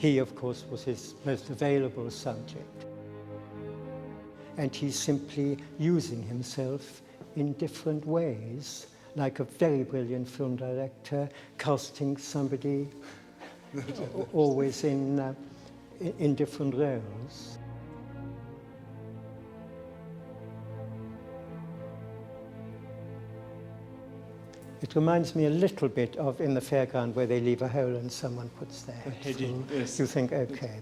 He, of course, was his most available subject. And he's simply using himself in different ways, like a very brilliant film director casting somebody always in different roles. It reminds me a little bit of in the fairground where they leave a hole and someone puts their head through. Yes. You think, okay.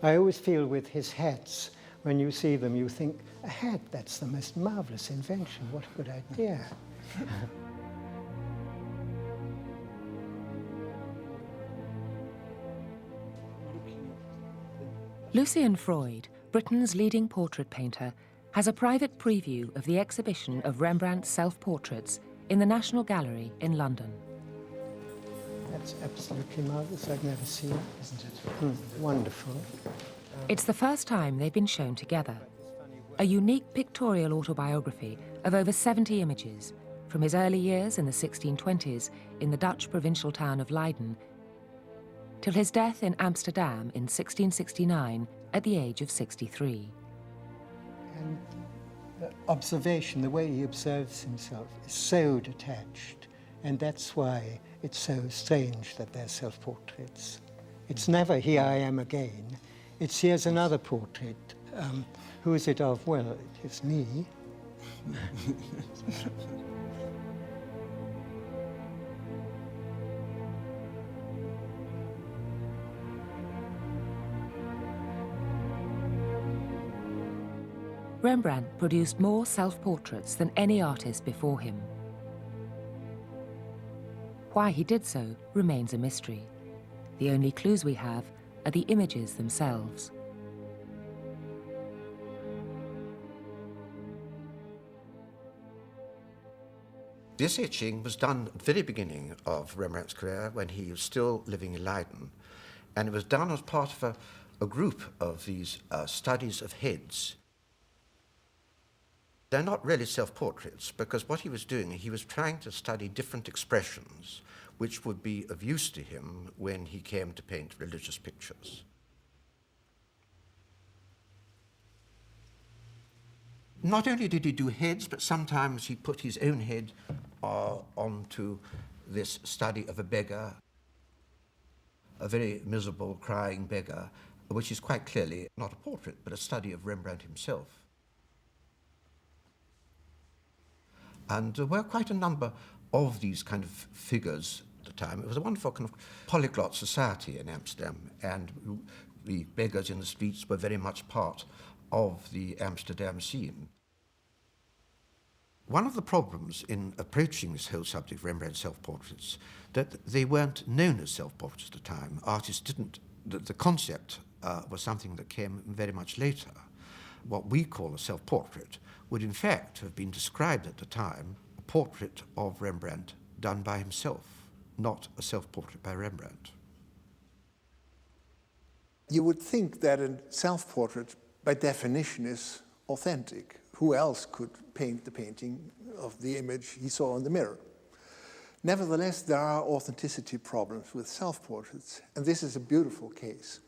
I always feel with his hats, when you see them, you think, a hat, that's the most marvelous invention. What a good idea. Lucien Freud, Britain's leading portrait painter, has a private preview of the exhibition of Rembrandt's self-portraits in the National Gallery in London. That's absolutely marvelous. I've never seen it, isn't it? Wonderful. It's the first time they've been shown together. A unique pictorial autobiography of over 70 images, from his early years in the 1620s in the Dutch provincial town of Leiden, till his death in Amsterdam in 1669 at the age of 63. And the observation, the way he observes himself, is so detached, and that's why it's so strange that they're self-portraits. It's never, here I am again. It's, here's another portrait. Who is it of? Well, it is me. Rembrandt produced more self-portraits than any artist before him. Why he did so remains a mystery. The only clues we have are the images themselves. This etching was done at the very beginning of Rembrandt's career when he was still living in Leiden, and it was done as part of a group of these studies of heads. They're not really self-portraits, because what he was doing, he was trying to study different expressions which would be of use to him when he came to paint religious pictures. Not only did he do heads, but sometimes he put his own head onto this study of a beggar, a very miserable, crying beggar, which is quite clearly not a portrait, but a study of Rembrandt himself. And there were quite a number of these kind of figures at the time. It was a wonderful kind of polyglot society in Amsterdam, and the beggars in the streets were very much part of the Amsterdam scene. One of the problems in approaching this whole subject of Rembrandt's self-portraits, that they weren't known as self-portraits at the time. Artists didn't, the concept was something that came very much later. What we call a self-portrait would in fact have been described at the time a portrait of Rembrandt done by himself, not a self-portrait by Rembrandt. You would think that a self-portrait, by definition, is authentic. Who else could paint the painting of the image he saw in the mirror? Nevertheless, there are authenticity problems with self-portraits, and this is a beautiful case.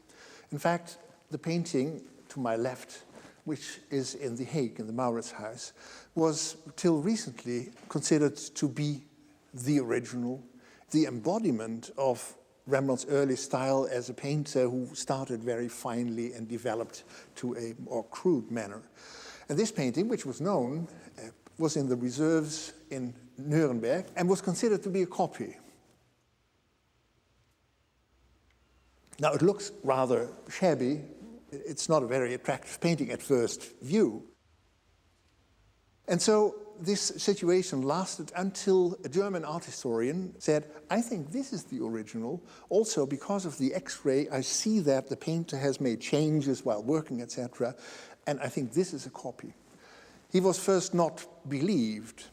In fact, the painting to my left, which is in The Hague, in the Mauritshuis, was till recently considered to be the original, the embodiment of Rembrandt's early style as a painter who started very finely and developed to a more crude manner. And this painting, which was known, was in the reserves in Nuremberg and was considered to be a copy. Now, it looks rather shabby. It's not a very attractive painting at first view. And so this situation lasted until a German art historian said, I think this is the original. Also, because of the X-ray, I see that the painter has made changes while working, etc. And I think this is a copy. He was first not believed,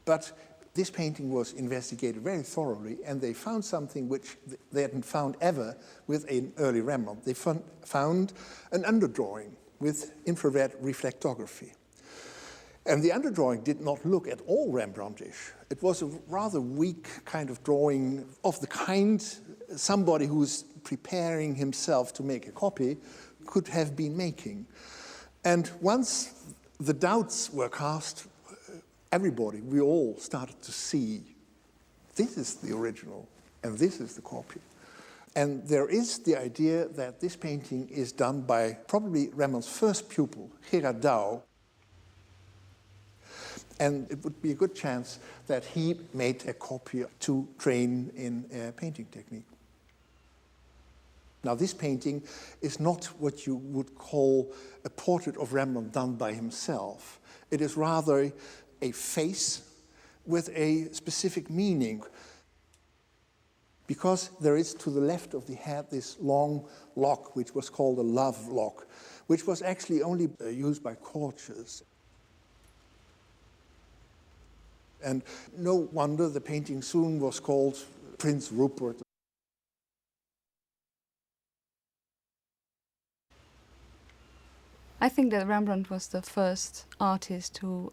but this painting was investigated very thoroughly, and they found something which they hadn't found ever with an early Rembrandt. They found an underdrawing with infrared reflectography. And the underdrawing did not look at all Rembrandtish. It was a rather weak kind of drawing of the kind somebody who's preparing himself to make a copy could have been making. And once the doubts were cast, everybody, we all started to see this is the original and this is the copy. And there is the idea that this painting is done by probably Rembrandt's first pupil, Gerard Douw. And it would be a good chance that he made a copy to train in painting technique. Now, this painting is not what you would call a portrait of Rembrandt done by himself. It is rather a face with a specific meaning, because there is to the left of the head this long lock, which was called a love lock, which was actually only used by courtiers. And no wonder the painting soon was called Prince Rupert. I think that Rembrandt was the first artist who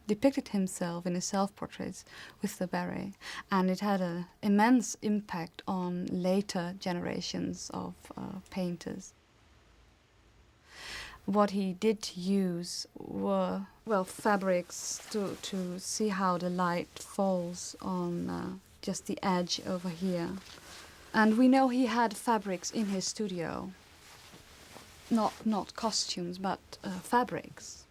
depicted himself in his self-portraits with the beret, and it had an immense impact on later generations of painters. What he did use were, well, fabrics to see how the light falls on just the edge over here. And we know he had fabrics in his studio. Not costumes, but fabrics.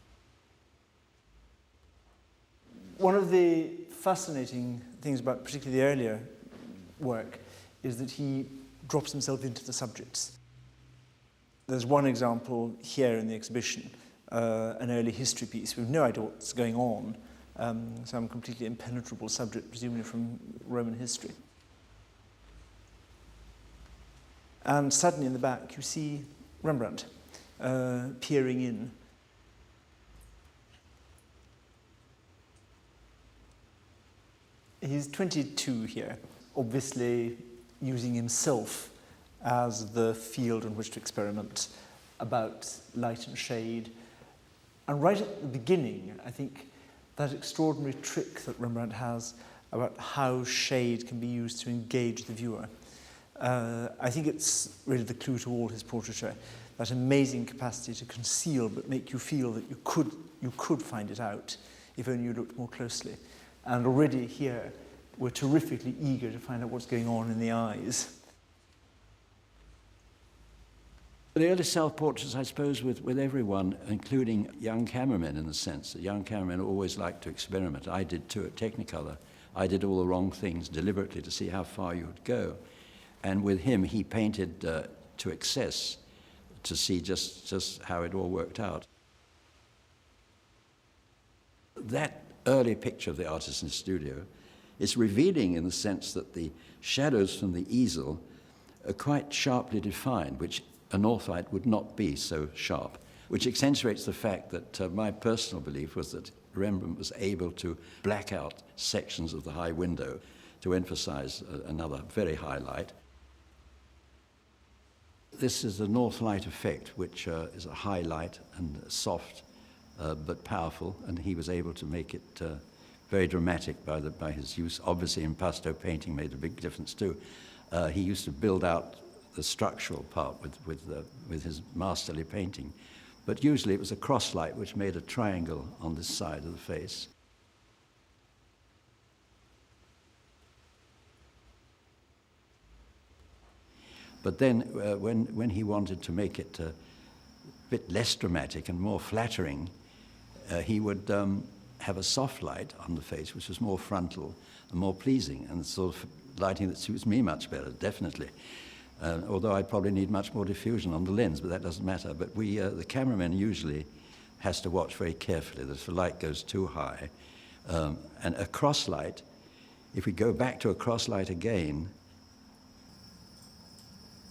One of the fascinating things about particularly the earlier work is that he drops himself into the subjects. There's one example here in the exhibition, an early history piece. We have no idea what's going on, some completely impenetrable subject, presumably from Roman history. And suddenly in the back you see Rembrandt peering in. He's 22 here, obviously using himself as the field on which to experiment about light and shade. And right at the beginning, I think that extraordinary trick that Rembrandt has about how shade can be used to engage the viewer. I think it's really the clue to all his portraiture, that amazing capacity to conceal but make you feel that you could find it out if only you looked more closely. And already here, we're terrifically eager to find out what's going on in the eyes. The early self-portraits, I suppose, with everyone, including young cameramen in a sense. The young cameramen always like to experiment. I did too at Technicolor. I did all the wrong things deliberately to see how far you would go. And with him, he painted to excess to see just how it all worked out. That early picture of the artist in the studio is revealing in the sense that the shadows from the easel are quite sharply defined, which a Northlight would not be so sharp, which accentuates the fact that my personal belief was that Rembrandt was able to black out sections of the high window to emphasize another very high light. This is the Northlight effect, which is a high light and soft but powerful, and he was able to make it very dramatic by his use. Obviously, impasto painting made a big difference too. He used to build out the structural part with his masterly painting, but usually it was a cross light which made a triangle on this side of the face. But then when he wanted to make it a bit less dramatic and more flattering, he would have a soft light on the face, which was more frontal and more pleasing, and the sort of lighting that suits me much better, definitely. Although I'd probably need much more diffusion on the lens, but that doesn't matter. But the cameraman usually has to watch very carefully that if the light goes too high, and a cross light, if we go back to a cross light again,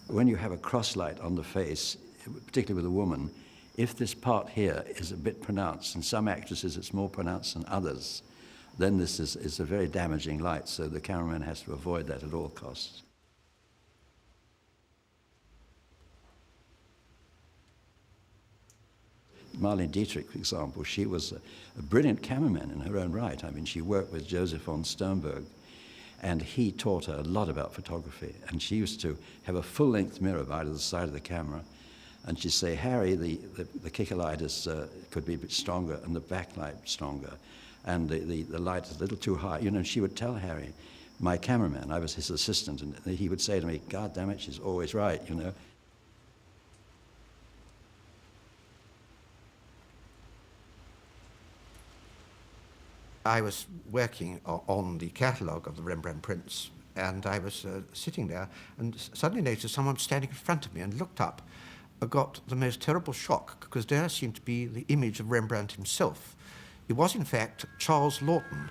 when you have a cross light on the face, particularly with a woman, if this part here is a bit pronounced, in some actresses it's more pronounced than others, then this is a very damaging light, so the cameraman has to avoid that at all costs. Marlene Dietrich, for example, she was a brilliant cameraman in her own right. I mean, she worked with Joseph von Sternberg, and he taught her a lot about photography. And she used to have a full-length mirror by the side of the camera, and she'd say, Harry, the kicker light could be a bit stronger, and the backlight stronger, and the light is a little too high. You know, she would tell Harry, my cameraman, I was his assistant, and he would say to me, God damn it, she's always right, you know. I was working on the catalogue of the Rembrandt prints, and I was sitting there and suddenly noticed someone standing in front of me, and looked up. I got the most terrible shock, because there seemed to be the image of Rembrandt himself. It was, in fact, Charles Lawton.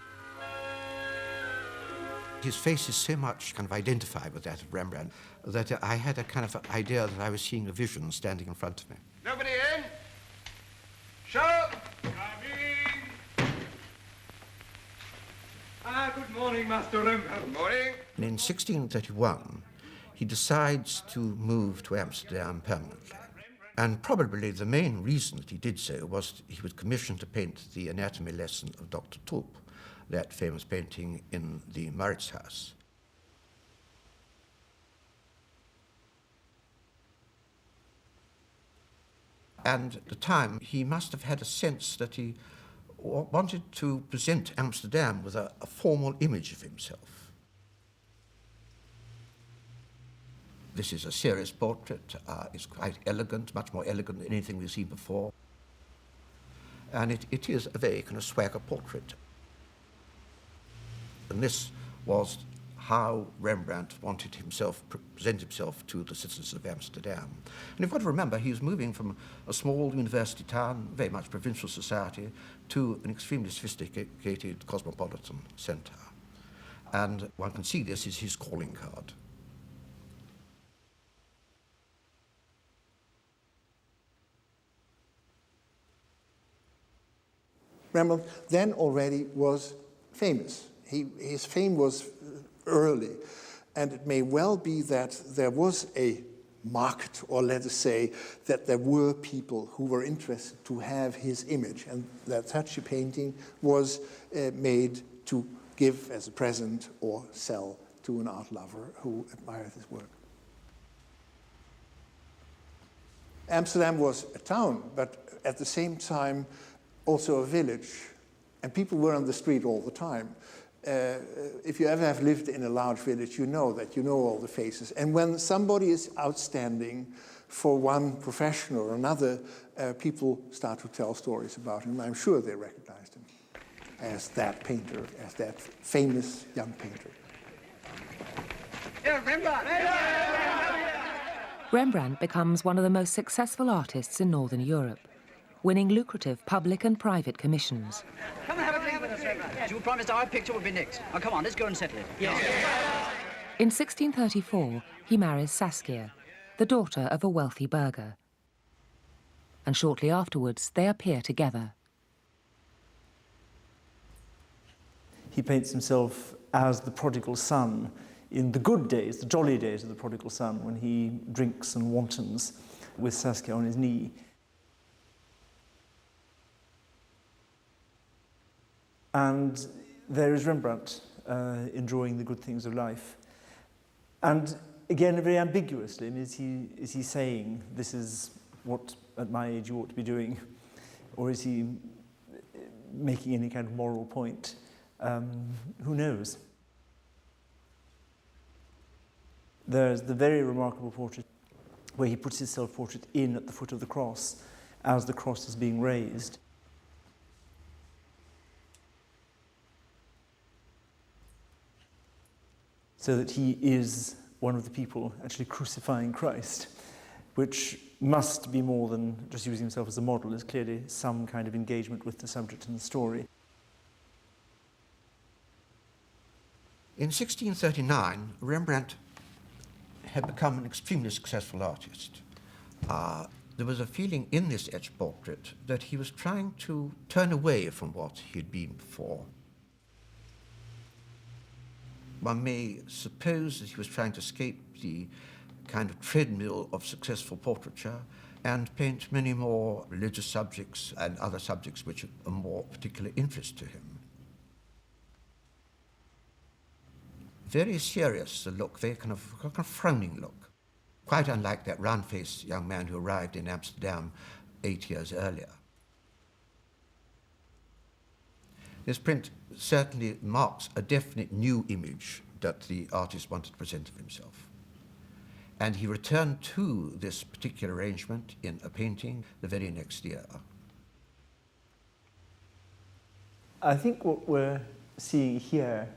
His face is so much kind of identified with that of Rembrandt that I had a kind of idea that I was seeing a vision standing in front of me. Nobody in? Show! Coming! Good morning, Master Rembrandt. Good morning. And in 1631, he decides to move to Amsterdam permanently. And probably the main reason that he did so was he was commissioned to paint the anatomy lesson of Dr. Tulp, that famous painting in the Mauritshuis. And at the time, he must have had a sense that he wanted to present Amsterdam with a formal image of himself. This is a serious portrait. It's quite elegant, much more elegant than anything we've seen before. And it is a very kind of swagger portrait. And this was how Rembrandt wanted himself present himself to the citizens of Amsterdam. And you've got to remember, he was moving from a small university town, very much provincial society, to an extremely sophisticated cosmopolitan centre. And one can see this is his calling card. Rembrandt then already was famous. His fame was early, and it may well be that there was a market, or let us say that there were people who were interested to have his image, and that such a painting was made to give as a present or sell to an art lover who admired his work. Amsterdam was a town, but at the same time also a village, and people were on the street all the time. If you ever have lived in a large village, you know that you know all the faces. And when somebody is outstanding for one profession or another, people start to tell stories about him. I'm sure they recognized him as that painter, as that famous young painter. Rembrandt becomes one of the most successful artists in Northern Europe, winning lucrative public and private commissions. Come and have a drink with us, Rembrandt. You promised our picture would be next. Now, come on, let's go and settle it. Yes. In 1634, he marries Saskia, the daughter of a wealthy burgher. And shortly afterwards, they appear together. He paints himself as the prodigal son in the good days, the jolly days of the prodigal son, when he drinks and wantons with Saskia on his knee. And there is Rembrandt enjoying the good things of life. And again, very ambiguously, I mean, is he saying, this is what at my age you ought to be doing? Or is he making any kind of moral point? Who knows? There's the very remarkable portrait where he puts his self-portrait in at the foot of the cross as the cross is being raised. So that he is one of the people actually crucifying Christ, which must be more than just using himself as a model. There's clearly some kind of engagement with the subject and the story. In 1639, Rembrandt had become an extremely successful artist. There was a feeling in this etched portrait that he was trying to turn away from what he had been before. One may suppose that he was trying to escape the kind of treadmill of successful portraiture and paint many more religious subjects and other subjects which are of more particular interest to him. Very serious, the look, very kind of frowning look, quite unlike that round-faced young man who arrived in Amsterdam 8 years earlier. This print certainly marks a definite new image that the artist wanted to present of himself. And he returned to this particular arrangement in a painting the very next year. I think what we're seeing here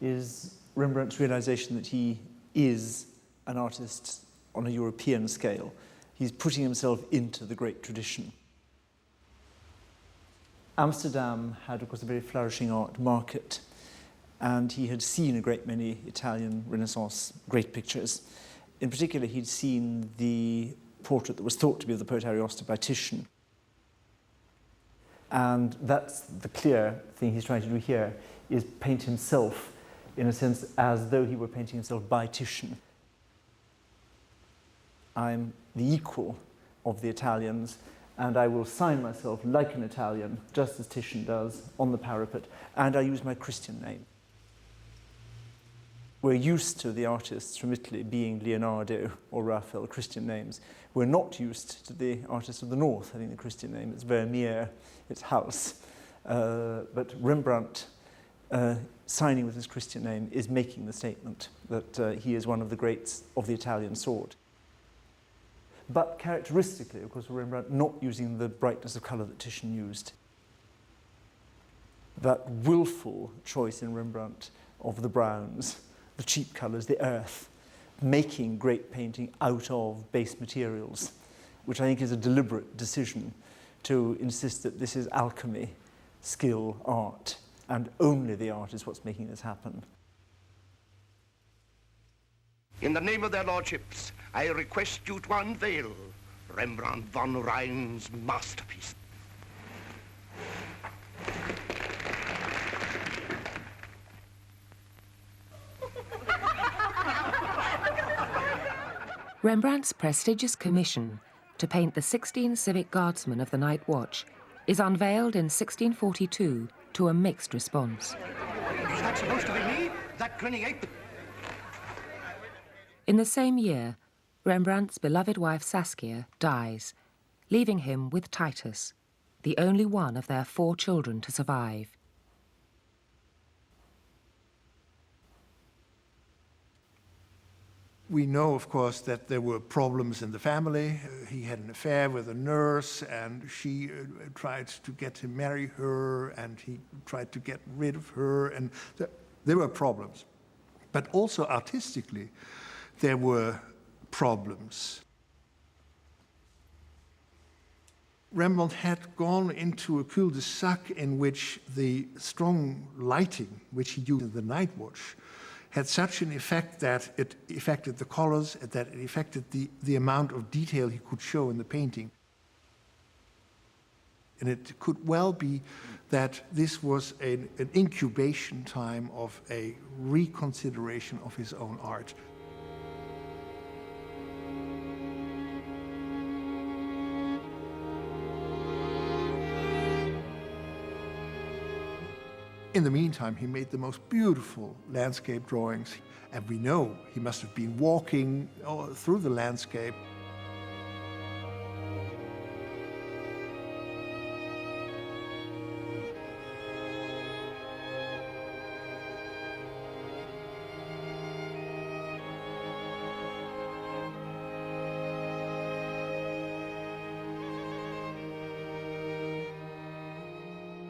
is Rembrandt's realization that he is an artist on a European scale. He's putting himself into the great tradition. Amsterdam had, of course, a very flourishing art market, and he had seen a great many Italian Renaissance great pictures. In particular, he'd seen the portrait that was thought to be of the poet Ariosto by Titian. And that's the clear thing he's trying to do here, is paint himself, in a sense, as though he were painting himself by Titian. I'm the equal of the Italians, and I will sign myself like an Italian, just as Titian does, on the parapet, and I use my Christian name. We're used to the artists from Italy being Leonardo or Raphael, Christian names. We're not used to the artists of the north having the Christian name. It's Vermeer, it's Hauss. But Rembrandt, signing with his Christian name, is making the statement that he is one of the greats of the Italian sort. But characteristically, of course, Rembrandt not using the brightness of colour that Titian used. That willful choice in Rembrandt of the browns, the cheap colours, the earth, making great painting out of base materials, which I think is a deliberate decision to insist that this is alchemy, skill, art, and only the art is what's making this happen. In the name of their lordships, I request you to unveil Rembrandt van Rijn's masterpiece. Rembrandt's prestigious commission to paint the 16 civic guardsmen of the Night Watch is unveiled in 1642 to a mixed response. Is that supposed to be me? That grinning ape? In the same year, Rembrandt's beloved wife Saskia dies, leaving him with Titus, the only one of their 4 children to survive. We know, of course, that there were problems in the family. He had an affair with a nurse, and she tried to get him marry her, and he tried to get rid of her, and there were problems. But also artistically, there were problems. Rembrandt had gone into a cul-de-sac in which the strong lighting, which he used in the Night Watch, had such an effect that it affected the colors, that it affected the amount of detail he could show in the painting. And it could well be that this was an incubation time of a reconsideration of his own art. In the meantime, he made the most beautiful landscape drawings, and we know he must have been walking through the landscape.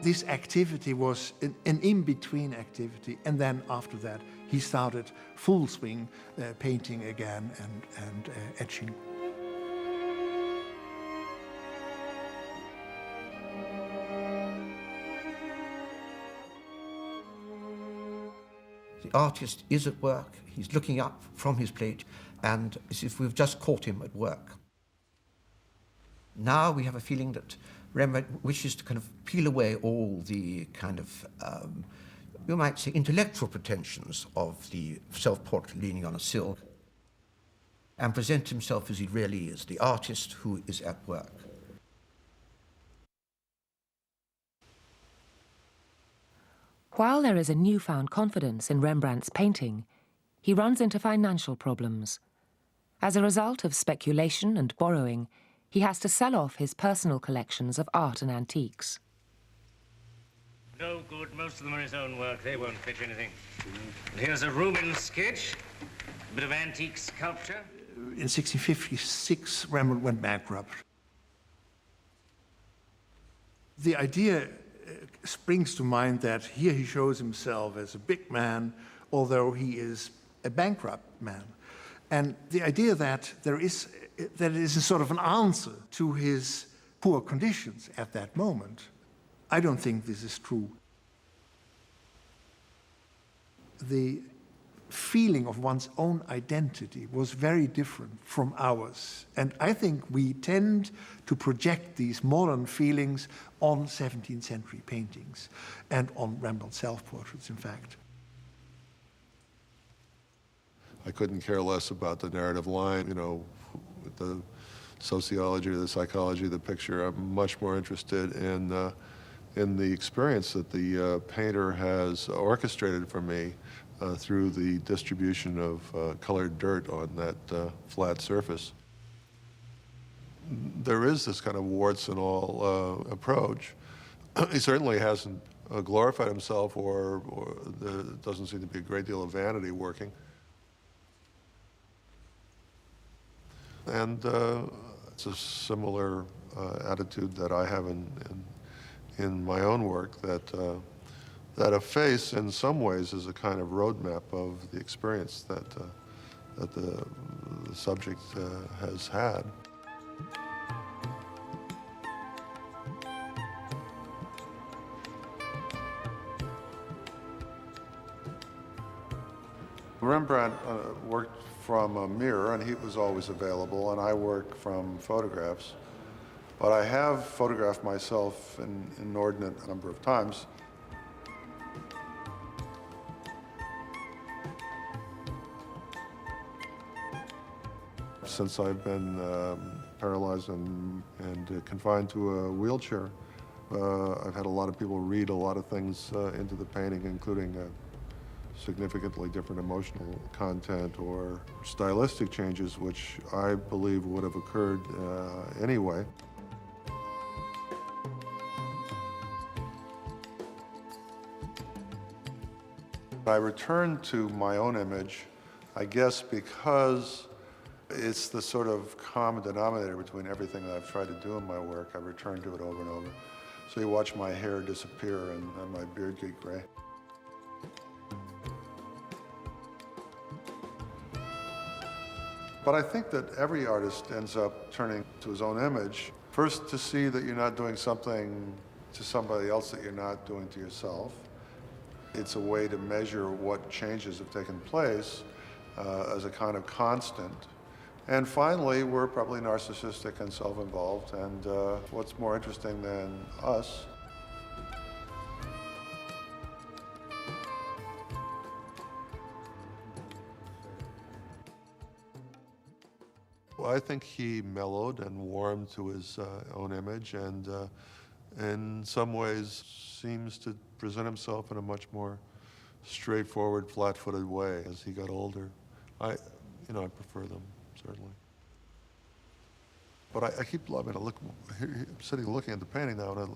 This activity was an in-between activity, and then after that he started full swing painting again and etching. The artist is at work, he's looking up from his plate, and as if we've just caught him at work. Now we have a feeling that Rembrandt wishes to kind of peel away all the kind of, you might say, intellectual pretensions of the self-portrait leaning on a sill. and present himself as he really is, the artist who is at work. While there is a newfound confidence in Rembrandt's painting, he runs into financial problems. As a result of speculation and borrowing, he has to sell off his personal collections of art and antiques. No good, most of them are his own work. They won't fetch anything. And here's a Rubens sketch, a bit of antique sculpture. In 1656, Rembrandt went bankrupt. The idea springs to mind that here he shows himself as a big man, although he is a bankrupt man. And the idea that there is a sort of an answer to his poor conditions at that moment, I don't think this is true. The feeling of one's own identity was very different from ours. And I think we tend to project these modern feelings on 17th century paintings and on Rembrandt's self-portraits, in fact. I couldn't care less about the narrative line, you know, the sociology or the psychology of the picture. I'm much more interested in the experience that the painter has orchestrated for me through the distribution of colored dirt on that flat surface. There is this kind of warts and all approach. He certainly hasn't glorified himself, or there doesn't seem to be a great deal of vanity working. And it's a similar attitude that I have in my own work, that a face in some ways is a kind of roadmap of the experience that the subject has had. Rembrandt worked from a mirror, and he was always available, and I work from photographs. But I have photographed myself an inordinate number of times. Since I've been paralyzed and confined to a wheelchair, I've had a lot of people read a lot of things into the painting, including significantly different emotional content or stylistic changes, which I believe would have occurred anyway. I returned to my own image, I guess, because it's the sort of common denominator between everything that I've tried to do in my work. I return to it over and over. So you watch my hair disappear and my beard get gray. But I think that every artist ends up turning to his own image, first to see that you're not doing something to somebody else that you're not doing to yourself. It's a way to measure what changes have taken place as a kind of constant. And finally, we're probably narcissistic and self-involved, and what's more interesting than us? Well, I think he mellowed and warmed to his own image, and in some ways seems to present himself in a much more straightforward, flat-footed way as he got older. I prefer them, certainly. But I keep loving it. I'm sitting looking at the painting now,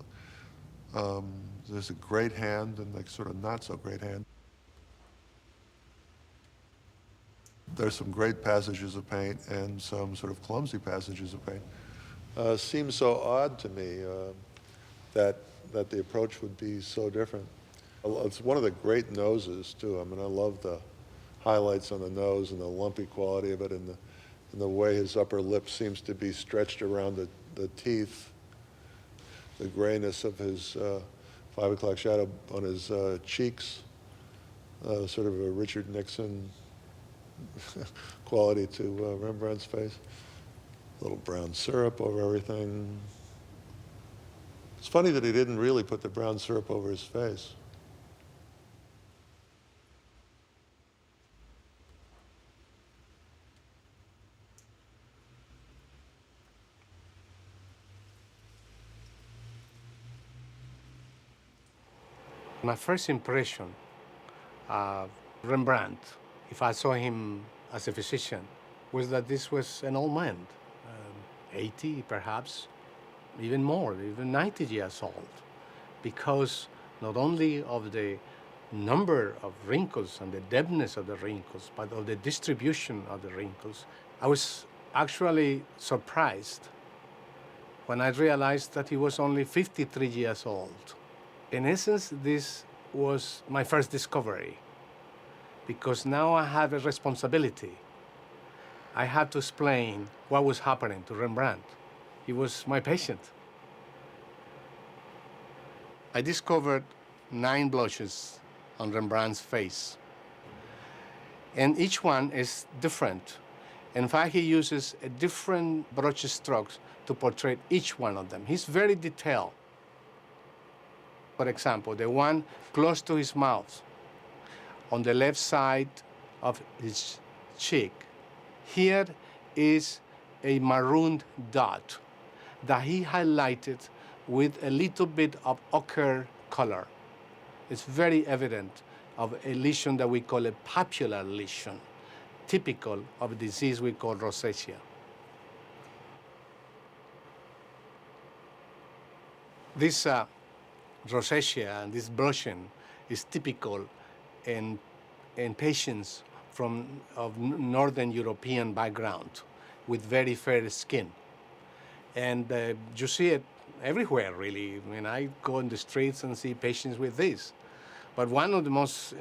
and there's a great hand and like sort of not so great hand. There's some great passages of paint and some sort of clumsy passages of paint. Seems so odd to me that the approach would be so different. It's one of the great noses, too. I mean, I love the highlights on the nose and the lumpy quality of it, and the way his upper lip seems to be stretched around the teeth, the grayness of his 5 o'clock shadow on his cheeks, sort of a Richard Nixon quality to Rembrandt's face. A little brown syrup over everything. It's funny that he didn't really put the brown syrup over his face. My first impression of Rembrandt, if I saw him as a physician, was that this was an old man, 80 perhaps, even more, even 90 years old, because not only of the number of wrinkles and the depthness of the wrinkles, but of the distribution of the wrinkles. I was actually surprised when I realized that he was only 53 years old. In essence, this was my first discovery, because now I have a responsibility. I had to explain what was happening to Rembrandt. He was my patient. I discovered 9 blushes on Rembrandt's face, and each one is different. In fact, he uses a different brush strokes to portray each one of them. He's very detailed. For example, the one close to his mouth, on the left side of his cheek, here is a marooned dot that he highlighted with a little bit of ochre color. It's very evident of a lesion that we call a papular lesion, typical of a disease we call rosacea. This rosacea and this blushing is typical in patients of Northern European background with very fair skin. And you see it everywhere, really. I mean, I go in the streets and see patients with this. But one of the most,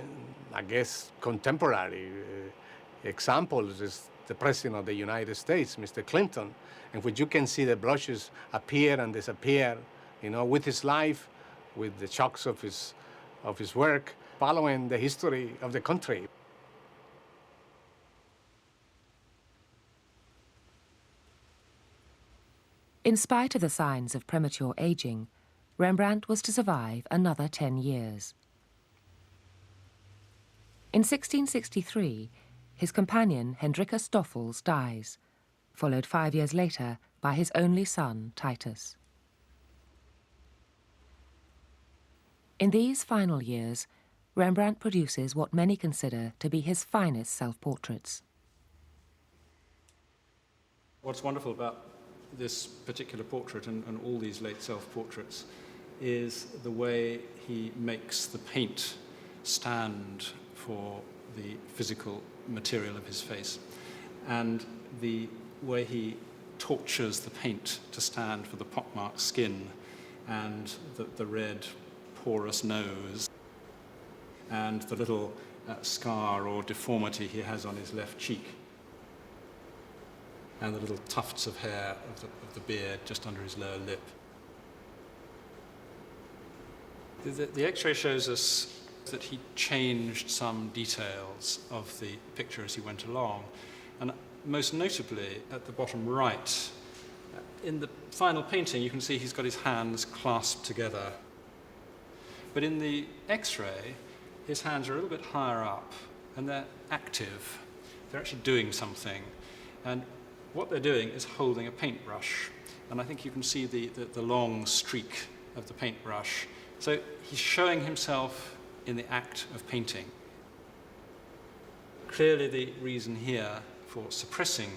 I guess, contemporary examples is the President of the United States, Mr. Clinton, in which you can see the blushes appear and disappear, you know, with his life, with the shocks of his work, following the history of the country. In spite of the signs of premature aging, Rembrandt was to survive another 10 years. In 1663, his companion Hendrika Stoffels dies, followed 5 years later by his only son, Titus. In these final years, Rembrandt produces what many consider to be his finest self-portraits. What's wonderful about this particular portrait and all these late self-portraits is the way he makes the paint stand for the physical material of his face, and the way he tortures the paint to stand for the pockmarked skin and the red porous nose and the little scar or deformity he has on his left cheek and the little tufts of hair of the beard just under his lower lip. The X-ray shows us that he changed some details of the picture as he went along, and most notably at the bottom right, in the final painting you can see he's got his hands clasped together. But in the X-ray, his hands are a little bit higher up, and they're active. They're actually doing something. And what they're doing is holding a paintbrush. And I think you can see the long streak of the paintbrush. So he's showing himself in the act of painting. Clearly the reason here for suppressing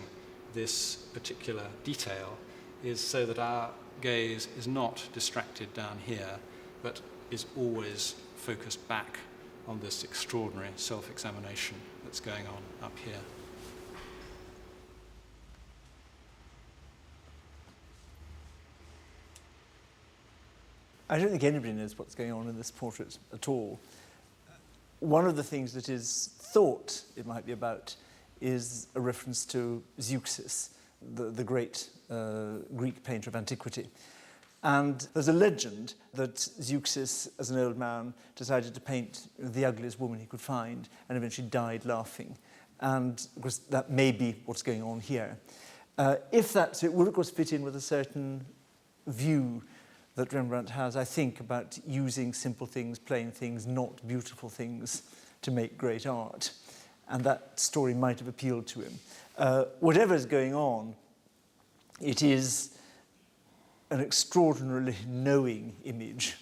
this particular detail is so that our gaze is not distracted down here, but is always focused back on this extraordinary self-examination that's going on up here. I don't think anybody knows what's going on in this portrait at all. One of the things that is thought it might be about is a reference to Zeuxis, the great Greek painter of antiquity. And there's a legend that Zeuxis, as an old man, decided to paint the ugliest woman he could find and eventually died laughing. And of course, that may be what's going on here. If that's it, would of course fit in with a certain view that Rembrandt has, I think, about using simple things, plain things, not beautiful things, to make great art. And that story might have appealed to him. Whatever is going on, it is an extraordinarily knowing image.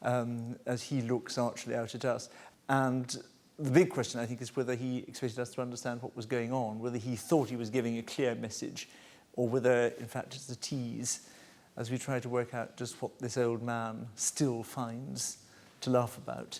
as he looks archly out at us. And the big question, I think, is whether he expected us to understand what was going on, whether he thought he was giving a clear message, or whether, in fact, it's a tease, as we try to work out just what this old man still finds to laugh about.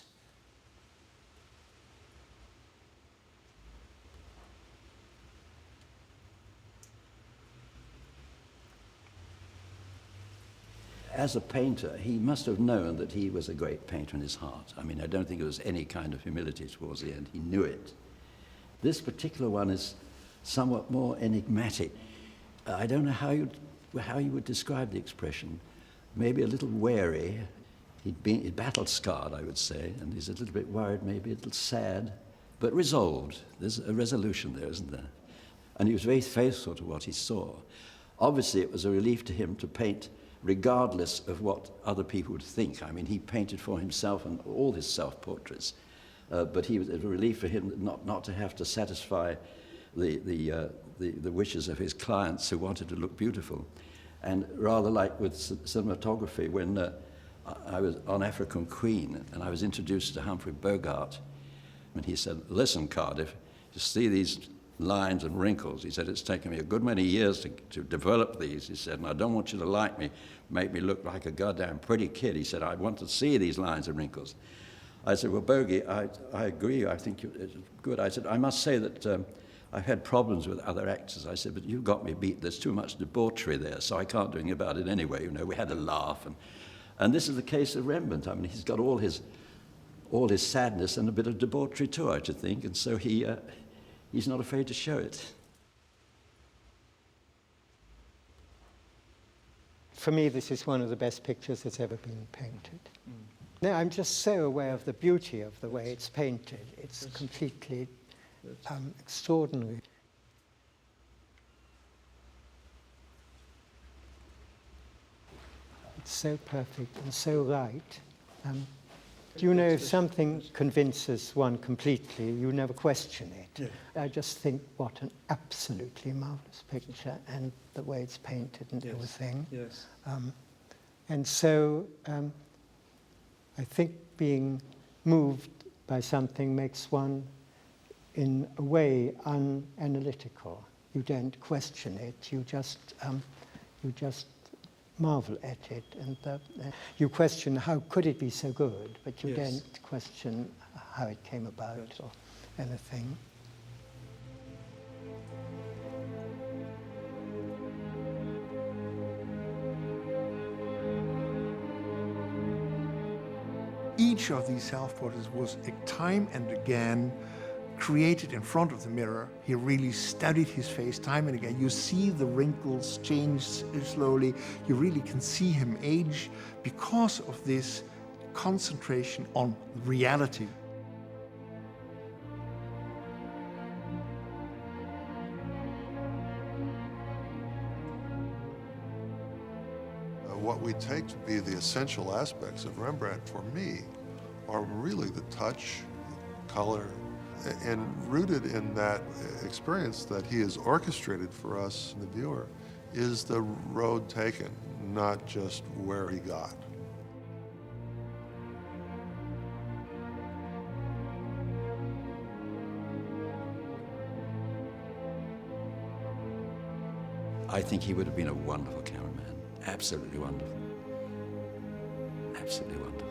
As a painter, he must have known that he was a great painter in his heart. I mean, I don't think there was any kind of humility towards the end. He knew it. This particular one is somewhat more enigmatic. I don't know how you would describe the expression. Maybe a little wary. He'd battle-scarred, I would say, and he's a little bit worried, maybe a little sad, but resolved. There's a resolution there, isn't there? And he was very faithful to what he saw. Obviously, it was a relief to him to paint regardless of what other people would think. I mean, he painted for himself and all his self-portraits, but it was a relief for him not to have to satisfy the wishes of his clients who wanted to look beautiful. And rather like with cinematography, when I was on African Queen and I was introduced to Humphrey Bogart, and he said, "Listen, Cardiff, you see these lines and wrinkles." He said, "It's taken me a good many years to develop these." He said, "And I don't want you to like me, make me look like a goddamn pretty kid." He said, "I want to see these lines and wrinkles." I said, "Well, Bogey, I agree. I think it's good." I said, "I must say that I've had problems with other actors." I said, "But you got me beat. There's too much debauchery there, so I can't do anything about it anyway. You know, we had a laugh." And this is the case of Rembrandt. I mean, he's got all his sadness and a bit of debauchery too, I should think, and so he's not afraid to show it. For me, this is one of the best pictures that's ever been painted. Now, I'm just so aware of the beauty of the way it's painted. It's completely extraordinary. It's so perfect and so right. Do you know, if something convinces one completely, you never question it. Yeah. I just think what an absolutely marvelous picture, and the way it's painted and everything. Yes. And so I think being moved by something makes one, in a way, unanalytical. You don't question it. You just marvel at it, and you question how could it be so good, but you don't question how it came about or anything. Each of these self-portraits was time and again created in front of the mirror. He really studied his face time and again. You see the wrinkles change slowly. You really can see him age because of this concentration on reality. What we take to be the essential aspects of Rembrandt, for me, are really the touch, color, and rooted in that experience that he has orchestrated for us, the viewer, is the road taken, not just where he got. I think he would have been a wonderful cameraman. Absolutely wonderful. Absolutely wonderful.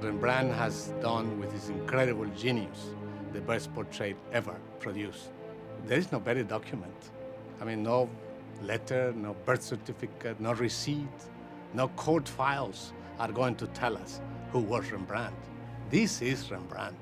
Rembrandt has done with his incredible genius the best portrait ever produced. There is no better document. I mean, no letter, no birth certificate, no receipt, no court files are going to tell us who was Rembrandt. This is Rembrandt.